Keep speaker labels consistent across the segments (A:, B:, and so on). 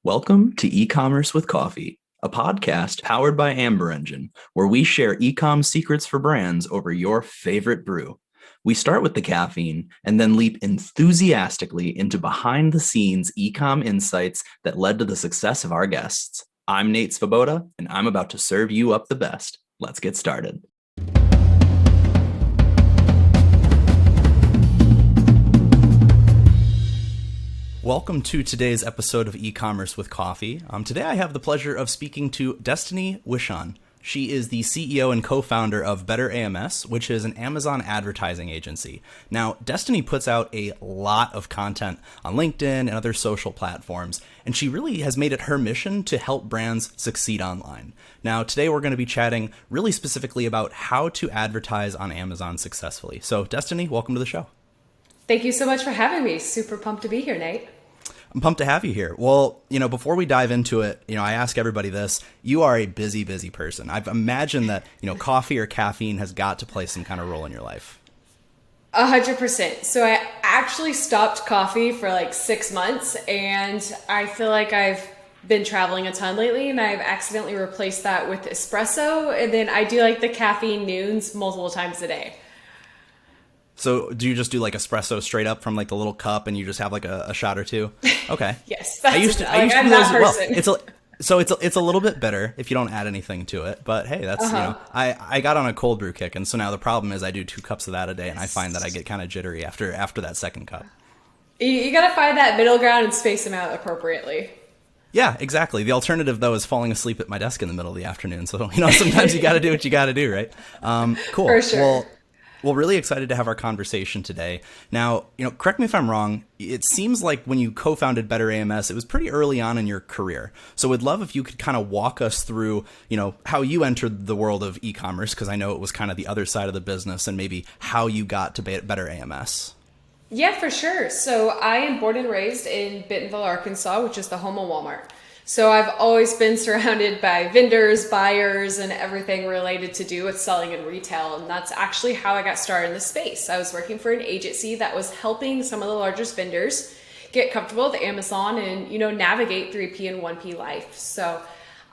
A: Welcome to E-commerce with Coffee, a podcast powered by Amber Engine, where we share e-com secrets for brands over your favorite brew. We start with the caffeine and then leap enthusiastically into behind-the-scenes e-com insights that led to the success of our guests. I'm Nate Svoboda, and I'm about to serve you up the best. Let's get started. Welcome to today's episode of E-commerce with Coffee. Today I have the pleasure of speaking to Destiny Wishon. She is the CEO and co-founder of Better AMS, which is an Amazon advertising agency. Now, Destiny puts out a lot of content on LinkedIn and other social platforms, and she really has made it her mission to help brands succeed online. Now, today we're going to be chatting really specifically about how to advertise on Amazon successfully. So, Destiny, welcome to the show.
B: Thank you so much for having me. Super pumped to be here, Nate.
A: I'm pumped to have you here. Well, before we dive into it, I ask everybody this. You are a busy, busy person. I've imagined that, coffee or caffeine has got to play some kind of role in your life.
B: 100%. So I actually stopped coffee for like 6 months, and I feel like I've been traveling a ton lately, and I've accidentally replaced that with espresso. And then I do like the caffeine noons multiple times a day.
A: So do you just do like espresso straight up from like the little cup and you just have like a shot or two? Okay.
B: Yes.
A: I used to do those as well. It's a little bit bitter if you don't add anything to it, but hey, that's, I got on a cold brew kick. And so now the problem is I do 2 cups of that a day, and I find that I get kind of jittery after that second cup.
B: You got to find that middle ground and space them out appropriately.
A: Yeah, exactly. The alternative, though, is falling asleep at my desk in the middle of the afternoon. So, sometimes you got to do what you got to do, right? Cool.
B: For sure.
A: Well, really excited to have our conversation today. Now, correct me if I'm wrong. It seems like when you co-founded Better AMS, it was pretty early on in your career. So we'd love if you could kind of walk us through, how you entered the world of e-commerce, because I know it was kind of the other side of the business, and maybe how you got to Better AMS.
B: Yeah, for sure. So I am born and raised in Bentonville, Arkansas, which is the home of Walmart. So I've always been surrounded by vendors, buyers, and everything related to do with selling and retail. And that's actually how I got started in the space. I was working for an agency that was helping some of the largest vendors get comfortable with Amazon and, navigate 3P and 1P life. So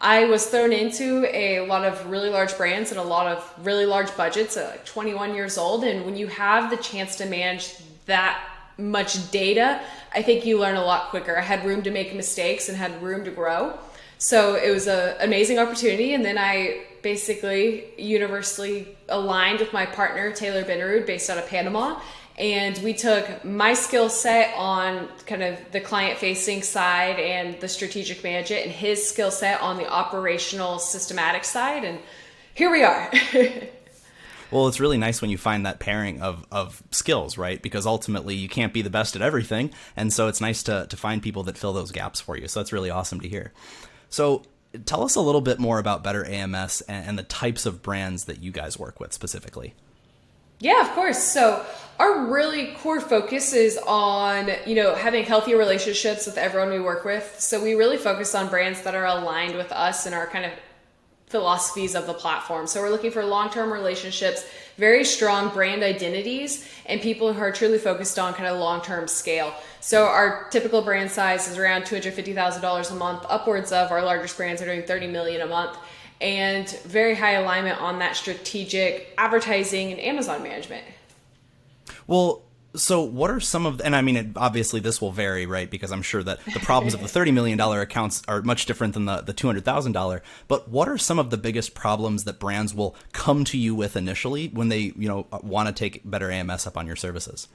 B: I was thrown into a lot of really large brands and a lot of really large budgets at like 21 years old. And when you have the chance to manage that much data, I think you learn a lot quicker. I had room to make mistakes and had room to grow. So it was an amazing opportunity. And then I basically universally aligned with my partner, Taylor Benarud, based out of Panama. And we took my skill set on kind of the client facing side and the strategic management, and his skill set on the operational systematic side. And here we are.
A: Well, it's really nice when you find that pairing of skills, right? Because ultimately you can't be the best at everything. And so it's nice to find people that fill those gaps for you. So that's really awesome to hear. So tell us a little bit more about Better AMS and the types of brands that you guys work with specifically.
B: Yeah, of course. So our really core focus is on, having healthy relationships with everyone we work with. So we really focus on brands that are aligned with us and our kind of philosophies of the platform. So we're looking for long-term relationships, very strong brand identities, and people who are truly focused on kind of long-term scale. So our typical brand size is around $250,000 a month, upwards of our largest brands are doing $30 million a month, and very high alignment on that strategic advertising and Amazon management.
A: Well, so what are some of, and I mean, obviously this will vary, right? Because I'm sure that the problems of the $30 million accounts are much different than the $200,000. But what are some of the biggest problems that brands will come to you with initially when they, want to take Better AMS up on your services?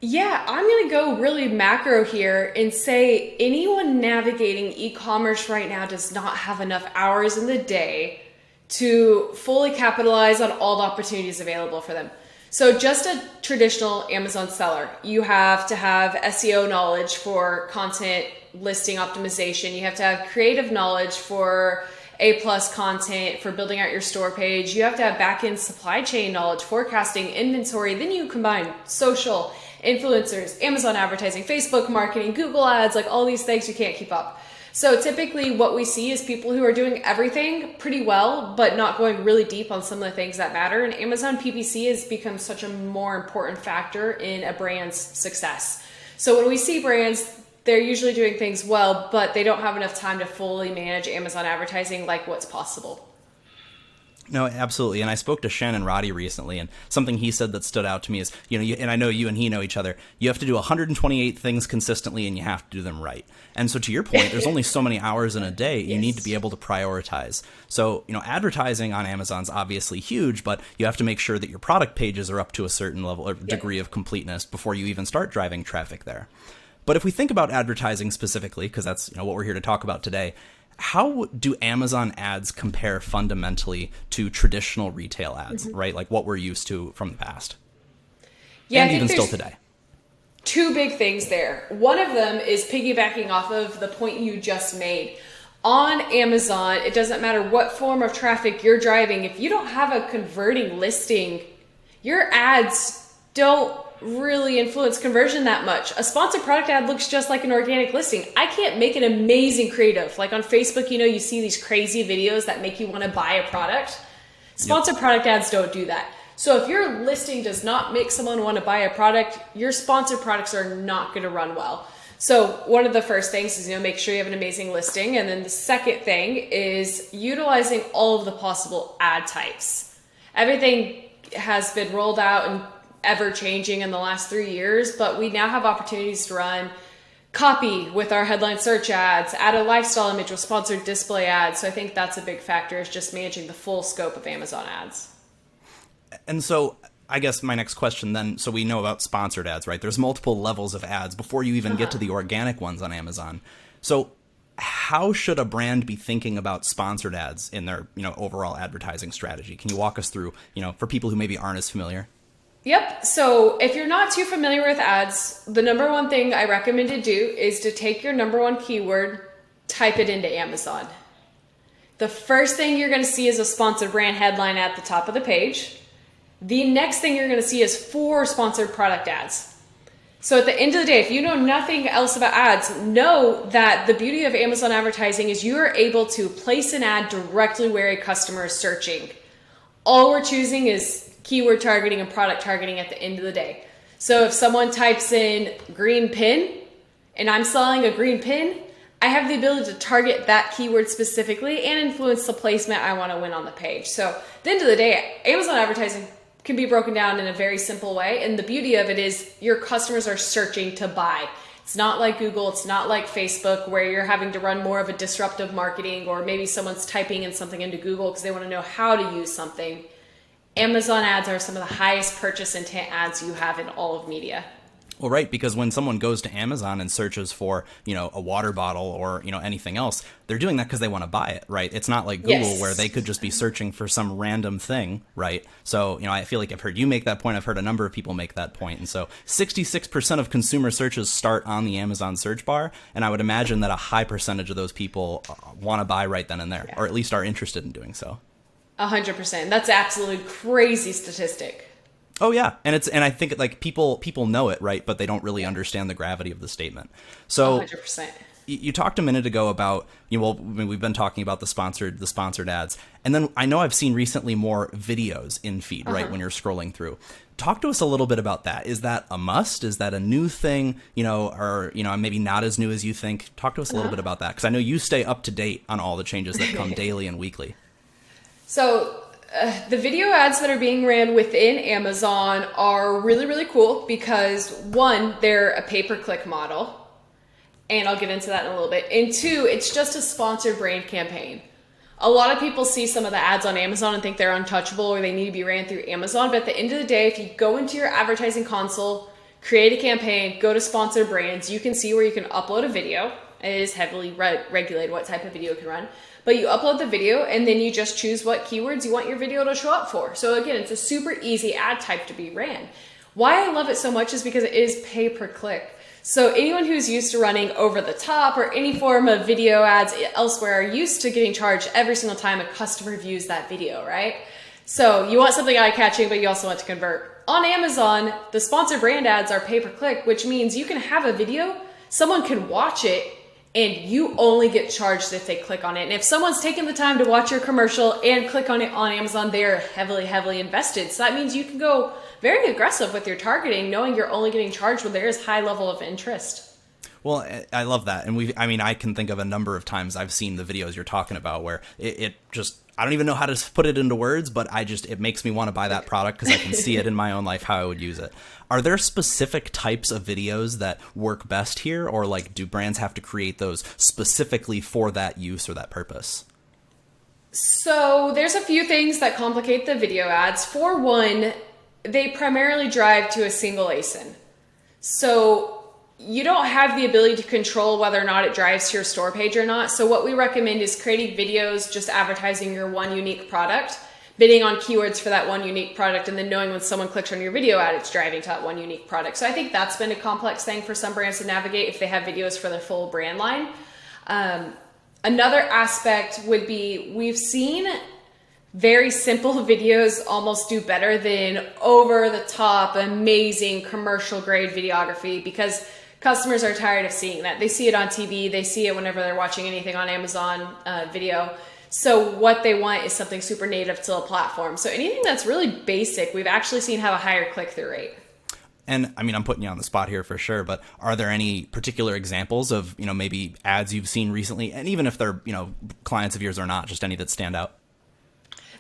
B: Yeah, I'm going to go really macro here and say anyone navigating e-commerce right now does not have enough hours in the day to fully capitalize on all the opportunities available for them. So just a traditional Amazon seller, you have to have SEO knowledge for content listing optimization. You have to have creative knowledge for A+ content, for building out your store page. You have to have back-end supply chain knowledge, forecasting, inventory. Then you combine social, influencers, Amazon advertising, Facebook marketing, Google ads, like all these things you can't keep up. So typically what we see is people who are doing everything pretty well, but not going really deep on some of the things that matter. And Amazon PPC has become such a more important factor in a brand's success. So when we see brands they're usually doing things well, but they don't have enough time to fully manage Amazon advertising like what's possible.
A: No, absolutely. And I spoke to Shannon Roddy recently, and something he said that stood out to me is, and I know you and he know each other, you have to do 128 things consistently, and you have to do them right. And so to your point, there's only so many hours in a day. You need to be able to prioritize. So, advertising on Amazon's obviously huge, but you have to make sure that your product pages are up to a certain level or degree of completeness before you even start driving traffic there. But if we think about advertising specifically, because that's what we're here to talk about today, how do Amazon ads compare fundamentally to traditional retail ads, right? Like what we're used to from the past.
B: Yeah,
A: and even still today.
B: Two big things there. One of them is piggybacking off of the point you just made. On Amazon, it doesn't matter what form of traffic you're driving. If you don't have a converting listing, your ads don't really influence conversion that much. A sponsored product ad looks just like an organic listing. I can't make an amazing creative. Like on Facebook, you see these crazy videos that make you want to buy a product. Sponsored product ads don't do that. So if your listing does not make someone want to buy a product, your sponsored products are not going to run well. So one of the first things is, make sure you have an amazing listing. And then the second thing is utilizing all of the possible ad types. Everything has been rolled out and ever changing in the last 3 years, but we now have opportunities to run copy with our headline search ads, add a lifestyle image with sponsored display ads. So I think that's a big factor, is just managing the full scope of Amazon ads.
A: And so I guess my next question then, so we know about sponsored ads, right? There's multiple levels of ads before you even get to the organic ones on Amazon. So how should a brand be thinking about sponsored ads in their, overall advertising strategy? Can you walk us through, for people who maybe aren't as familiar?
B: Yep. So if you're not too familiar with ads, the number one thing I recommend to do is to take your number one keyword, type it into Amazon. The first thing you're going to see is a sponsored brand headline at the top of the page. The next thing you're going to see is 4 sponsored product ads. So at the end of the day, if you know nothing else about ads, know that the beauty of Amazon advertising is you are able to place an ad directly where a customer is searching. All we're choosing is keyword targeting and product targeting at the end of the day. So if someone types in green pin and I'm selling a green pin, I have the ability to target that keyword specifically and influence the placement I want to win on the page. So at the end of the day, Amazon advertising can be broken down in a very simple way. And the beauty of it is your customers are searching to buy. It's not like Google, it's not like Facebook, where you're having to run more of a disruptive marketing, or maybe someone's typing in something into Google because they want to know how to use something. Amazon ads are some of the highest purchase intent ads you have in all of media.
A: Well, right, because when someone goes to Amazon and searches for, a water bottle or, anything else, they're doing that because they want to buy it, right? It's not like Google where they could just be searching for some random thing, right? So, I feel like I've heard you make that point. I've heard a number of people make that point. And so 66% of consumer searches start on the Amazon search bar. And I would imagine that a high percentage of those people want to buy right then and there, or at least are interested in doing so.
B: 100%. That's absolutely crazy statistic.
A: Oh yeah, and I think like people know it, right, but they don't really understand the gravity of the statement. So
B: 100%.
A: You talked a minute ago about we've been talking about the sponsored ads, and then I know I've seen recently more videos in feed, right, when you're scrolling through. Talk to us a little bit about that. Is that a must? Is that a new thing? Or maybe not as new as you think. Talk to us a little bit about that, because I know you stay up to date on all the changes that come daily and weekly.
B: So the video ads that are being ran within Amazon are really, really cool because, one, they're a pay-per-click model, and I'll get into that in a little bit. And two, it's just a sponsored brand campaign. A lot of people see some of the ads on Amazon and think they're untouchable or they need to be ran through Amazon. But at the end of the day, if you go into your advertising console, create a campaign, go to sponsored brands, you can see where you can upload a video. It is heavily regulated what type of video you can run. But you upload the video and then you just choose what keywords you want your video to show up for. So again, it's a super easy ad type to be ran. Why I love it so much is because it is pay per click. So anyone who's used to running over the top or any form of video ads elsewhere are used to getting charged every single time a customer views that video, right? So you want something eye-catching, but you also want to convert. On Amazon, the sponsored brand ads are pay per click, which means you can have a video, someone can watch it, and you only get charged if they click on it. And if someone's taken the time to watch your commercial and click on it on Amazon, they're heavily, heavily invested. So that means you can go very aggressive with your targeting, knowing you're only getting charged when there is high level of interest.
A: Well, I love that. And I mean, I can think of a number of times I've seen the videos you're talking about where it just, I don't even know how to put it into words, but it makes me want to buy that product because I can see it in my own life how I would use it. Are there specific types of videos that work best here, or like do brands have to create those specifically for that use or that purpose?
B: So there's a few things that complicate the video ads. For one, they primarily drive to a single ASIN. So you don't have the ability to control whether or not it drives to your store page or not. So what we recommend is creating videos just advertising your one unique product, bidding on keywords for that one unique product, and then knowing when someone clicks on your video ad, it's driving to that one unique product. So I think that's been a complex thing for some brands to navigate if they have videos for their full brand line. Another aspect would be, we've seen very simple videos almost do better than over the top, amazing commercial grade videography, because customers are tired of seeing that. They see it on TV, they see it whenever they're watching anything on Amazon video. So what they want is something super native to the platform. So anything that's really basic, we've actually seen have a higher click-through rate.
A: And I mean, I'm putting you on the spot here for sure, but are there any particular examples of, maybe ads you've seen recently? And even if they're, clients of yours or not, just any that stand out?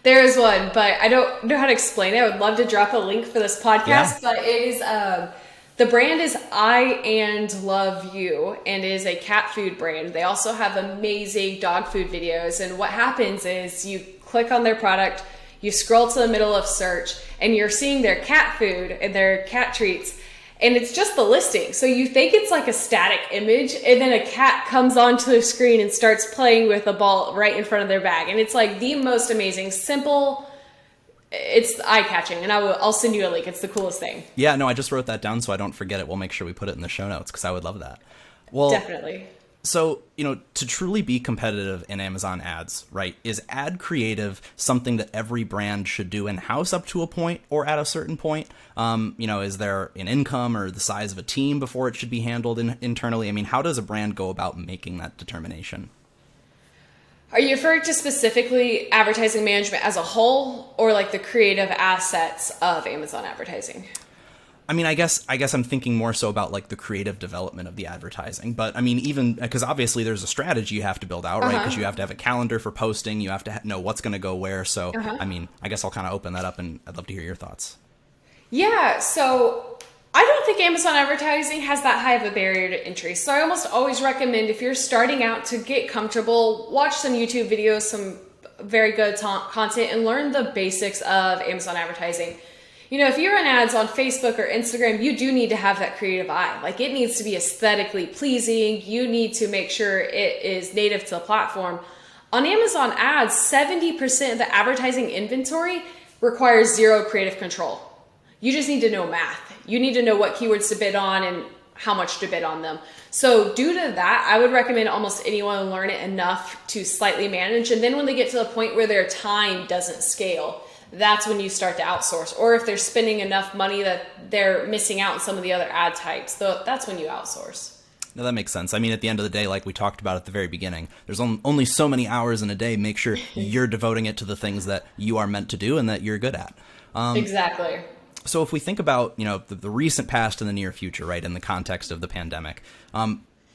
B: There is one, but I don't know how to explain it. I would love to drop a link for this podcast, but it is, the brand is I and Love You, and it is a cat food brand. They also have amazing dog food videos. And what happens is you click on their product, you scroll to the middle of search, and you're seeing their cat food and their cat treats, and it's just the listing. So you think it's like a static image, and then a cat comes onto the screen and starts playing with a ball right in front of their bag. And it's like the most amazing, simple, it's eye-catching, and I'll send you a link. It's the coolest thing.
A: Yeah, no, I just wrote that down so I don't forget it. We'll make sure we put it in the show notes because I would love that. Well,
B: definitely.
A: So, to truly be competitive in Amazon ads, right, is ad creative something that every brand should do in-house up to a point or at a certain point? Is there an income or the size of a team before it should be handled internally? I mean, how does a brand go about making that determination?
B: Are you referring to specifically advertising management as a whole, or like the creative assets of Amazon advertising?
A: I mean, I guess I'm thinking more so about like the creative development of the advertising. But I mean, even because obviously there's a strategy you have to build out, right? Because you have to have a calendar for posting. You have to know what's going to go where. So, I mean, I guess I'll kind of open that up, and I'd love to hear your thoughts.
B: Yeah, so I don't think Amazon advertising has that high of a barrier to entry. So I almost always recommend, if you're starting out, to get comfortable, watch some YouTube videos, some very good content, and learn the basics of Amazon advertising. If you run ads on Facebook or Instagram, you do need to have that creative eye. Like, it needs to be aesthetically pleasing. You need to make sure it is native to the platform. On Amazon ads, 70% of the advertising inventory requires zero creative control. You just need to know math. You need to know what keywords to bid on and how much to bid on them. So due to that, I would recommend almost anyone learn it enough to slightly manage. And then when they get to the point where their time doesn't scale, that's when you start to outsource. Or if they're spending enough money that they're missing out on some of the other ad types, that's when you outsource.
A: No, that makes sense. I mean, at the end of the day, like we talked about at the very beginning, there's only so many hours in a day. Make sure you're devoting it to the things that you are meant to do and that you're good at.
B: Exactly.
A: So if we think about, the recent past and the near future, right, in the context of the pandemic,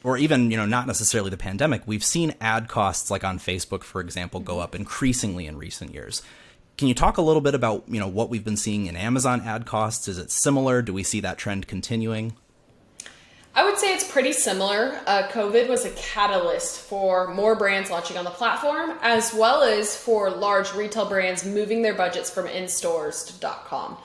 A: or even, not necessarily the pandemic, we've seen ad costs like on Facebook, for example, go up increasingly in recent years. Can you talk a little bit about, what we've been seeing in Amazon ad costs? Is it similar? Do we see that trend continuing?
B: I would say it's pretty similar. COVID was a catalyst for more brands launching on the platform, as well as for large retail brands moving their budgets from in-stores to .com.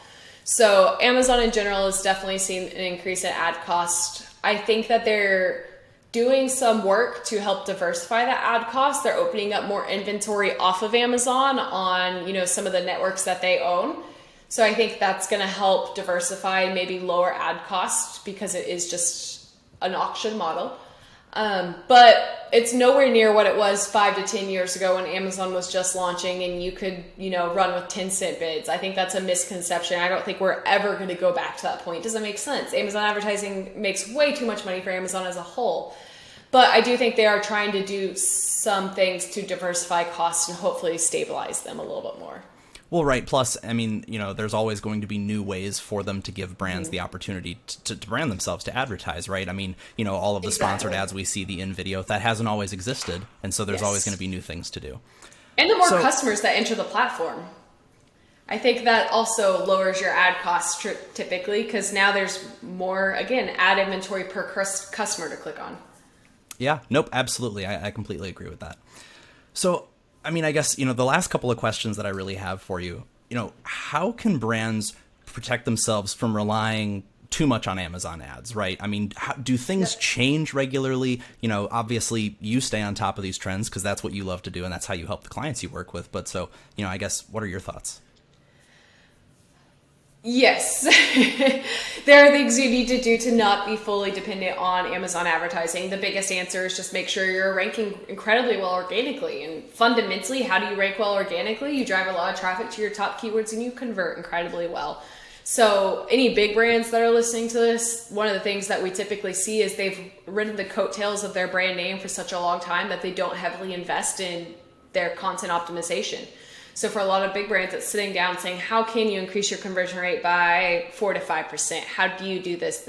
B: So Amazon in general has definitely seen an increase in ad cost. I think that they're doing some work to help diversify that ad cost. They're opening up more inventory off of Amazon on, some of the networks that they own. So I think that's going to help diversify and maybe lower ad costs, because it is just an auction model. But it's nowhere near what it was 5 to 10 years ago when Amazon was just launching and you could, run with 10-cent bids. I think that's a misconception. I don't think we're ever going to go back to that point. It doesn't make sense. Amazon advertising makes way too much money for Amazon as a whole. But I do think they are trying to do some things to diversify costs and hopefully stabilize them a little bit more.
A: Well, right. Plus, I mean, there's always going to be new ways for them to give brands the opportunity to brand themselves, to advertise, right? I mean, all of the sponsored ads we see, the in video, that hasn't always existed. And so there's always going to be new things to do.
B: And the more customers that enter the platform, I think that also lowers your ad costs typically, because now there's more, again, ad inventory per customer to click on.
A: Yeah, nope, absolutely. I completely agree with that. So, I mean, I guess, the last couple of questions that I really have for you, how can brands protect themselves from relying too much on Amazon ads, right? I mean, do things change regularly? Obviously you stay on top of these trends because that's what you love to do and that's how you help the clients you work with. But so, I guess, what are your thoughts?
B: Yes, there are things you need to do to not be fully dependent on Amazon advertising. The biggest answer is just make sure you're ranking incredibly well organically. And fundamentally, how do you rank well organically? You drive a lot of traffic to your top keywords and you convert incredibly well. So any big brands that are listening to this, one of the things that we typically see is they've ridden the coattails of their brand name for such a long time that they don't heavily invest in their content optimization. So for a lot of big brands, it's sitting down saying, how can you increase your conversion rate by 4 to 5%? How do you do this?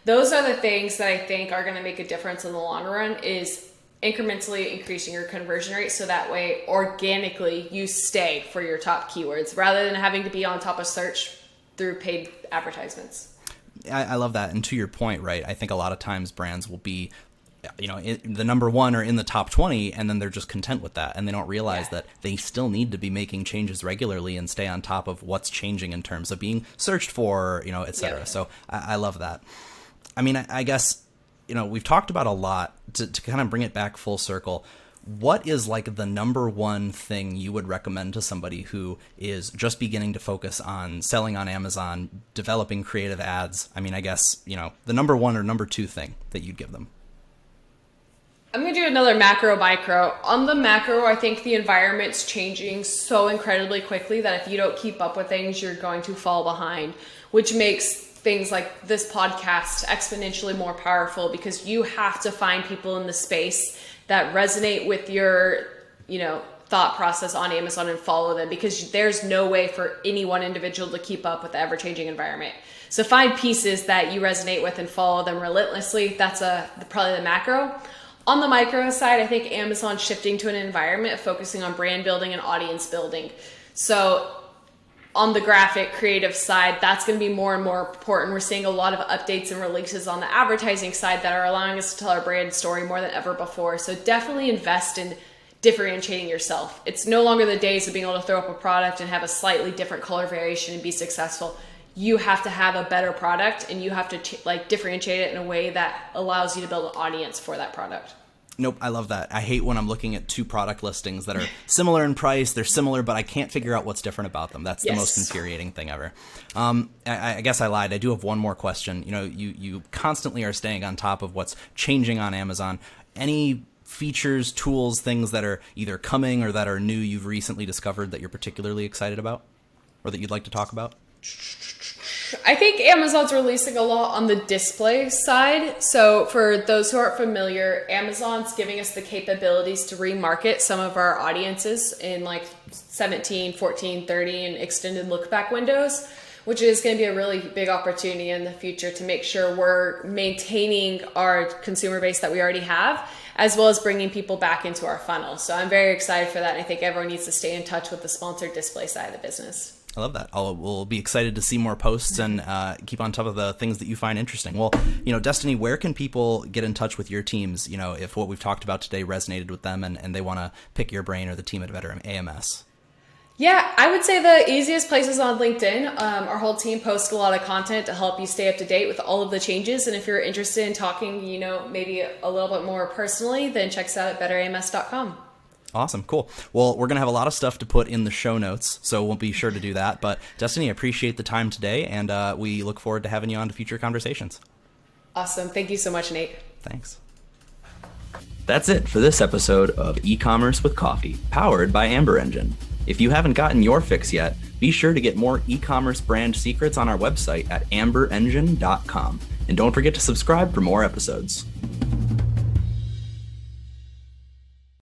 B: Those are the things that I think are going to make a difference in the long run, is incrementally increasing your conversion rate so that way organically you stay for your top keywords rather than having to be on top of search through paid advertisements.
A: I love that. And to your point, right, I think a lot of times brands will be the number one or in the top 20, and then they're just content with that. And they don't realize that they still need to be making changes regularly and stay on top of what's changing in terms of being searched for, et cetera. So I love that. I mean, I guess, we've talked about a lot to kind of bring it back full circle. What is like the number one thing you would recommend to somebody who is just beginning to focus on selling on Amazon, developing creative ads? I mean, I guess, the number one or number two thing that you'd give them.
B: I'm going to do another macro micro. On the macro, I think the environment's changing so incredibly quickly that if you don't keep up with things, you're going to fall behind, which makes things like this podcast exponentially more powerful because you have to find people in the space that resonate with your, thought process on Amazon and follow them, because there's no way for any one individual to keep up with the ever-changing environment. So find pieces that you resonate with and follow them relentlessly. That's probably the macro. On the micro side, I think Amazon's shifting to an environment of focusing on brand building and audience building. So on the graphic creative side, that's going to be more and more important. We're seeing a lot of updates and releases on the advertising side that are allowing us to tell our brand story more than ever before. So definitely invest in differentiating yourself. It's no longer the days of being able to throw up a product and have a slightly different color variation and be successful. You have to have a better product and you have to differentiate it in a way that allows you to build an audience for that product.
A: Nope, I love that. I hate when I'm looking at two product listings that are similar in price. They're similar, but I can't figure out what's different about them. That's the most infuriating thing ever. I guess I lied. I do have one more question. You constantly are staying on top of what's changing on Amazon. Any features, tools, things that are either coming or that are new you've recently discovered that you're particularly excited about or that you'd like to talk about?
B: I think Amazon's releasing a lot on the display side. So for those who aren't familiar, Amazon's giving us the capabilities to remarket some of our audiences in 17, 14, 30 and extended look back windows, which is going to be a really big opportunity in the future to make sure we're maintaining our consumer base that we already have, as well as bringing people back into our funnel. So I'm very excited for that. And I think everyone needs to stay in touch with the sponsored display side of the business.
A: I love that. We'll be excited to see more posts and keep on top of the things that you find interesting. Well, Destiny, where can people get in touch with your teams, if what we've talked about today resonated with them and they want to pick your brain or the team at Better AMS?
B: Yeah, I would say the easiest place is on LinkedIn. Our whole team posts a lot of content to help you stay up to date with all of the changes. And if you're interested in talking, maybe a little bit more personally, then check us out at betterams.com.
A: Awesome. Cool. Well, we're going to have a lot of stuff to put in the show notes, so we'll be sure to do that. But Destiny, I appreciate the time today, and we look forward to having you on to future conversations.
B: Awesome. Thank you so much, Nate.
A: Thanks. That's it for this episode of E-Commerce with Coffee, powered by Amber Engine. If you haven't gotten your fix yet, be sure to get more e-commerce brand secrets on our website at amberengine.com. And don't forget to subscribe for more episodes.